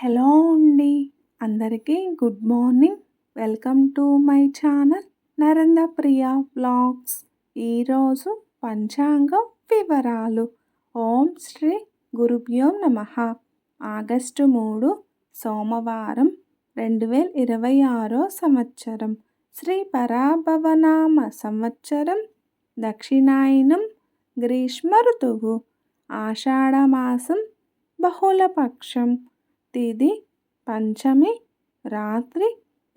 Hello అండి. అందరికీ good morning. Welcome to my channel Narendra Priya vlogs. ఈరోజు పంచాంగం వివరాలు. ఓం శ్రీ గురుభ్యో నమః. ఆగస్టు 3 సోమవారం 2026 సంవత్సరం. శ్రీ పరాభవనామ సంవత్సరం. దక్షిణాయనం. గ్రీష్మ ఋతువు. ఆషాఢమాసం. బహుళపక్షం. తిథి పంచమి. రాత్రి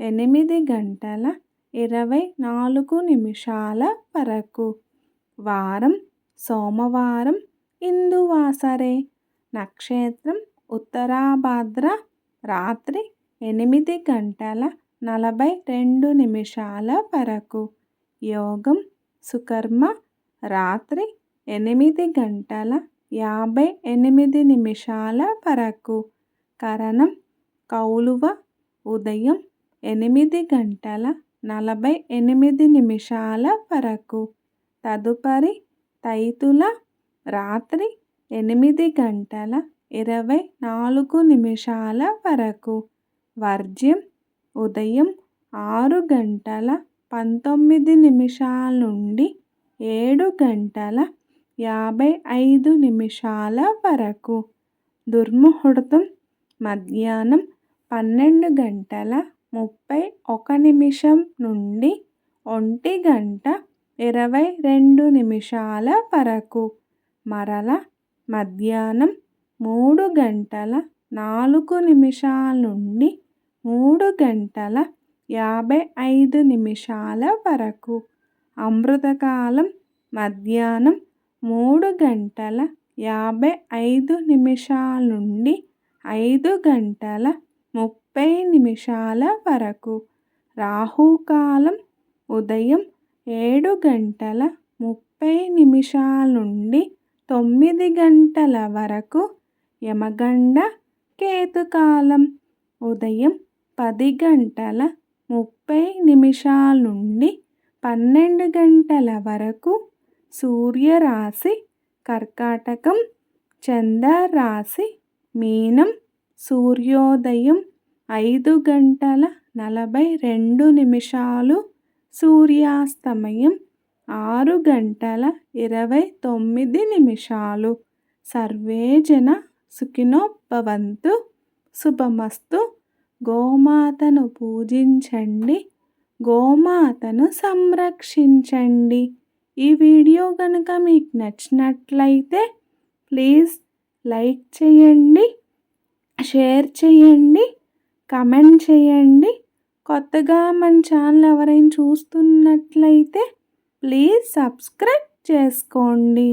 8:24 వరకు. వారం సోమవారం. ఇందువాసరే. నక్షత్రం ఉత్తరాభాద్ర. రాత్రి 8:42 వరకు. యోగం సుకర్మ. రాత్రి 8:58 వరకు. కరణం కౌలువ. ఉదయం 8:48 వరకు. తదుపరి తైతుల. రాత్రి 8:24 వరకు. వర్జ్యం ఉదయం 6:19 నుండి 7:55 వరకు. దుర్ముహూర్తం మధ్యాహ్నం 12:31 నుండి 1:22 వరకు. మరల మధ్యాహ్నం 3:04 నుండి 3:55 వరకు. అమృతకాలం మధ్యాహ్నం 3:55 నుండి 5:30 వరకు. రాహుకాలం ఉదయం 7:30 నుండి 9 వరకు. యమగండ కేతుకాలం ఉదయం 10:30 నుండి 12 వరకు. సూర్యరాశి కర్కాటకం. చంద్రరాశి మీనం. సూర్యోదయం 5:42. సూర్యాస్తమయం 6:29. సర్వే జన సుఖినో భవంతు. శుభమస్తు. గోమాతను పూజించండి. గోమాతను సంరక్షించండి. ఈ వీడియో కనుక మీకు నచ్చినట్లయితే ప్లీజ్ లైక్ చేయండి, షేర్ చేయండి, కమెంట్ చేయండి. కొత్తగా మన ఛానల్ ఎవరైనా చూస్తున్నట్లయితే ప్లీజ్ సబ్స్క్రైబ్ చేసుకోండి.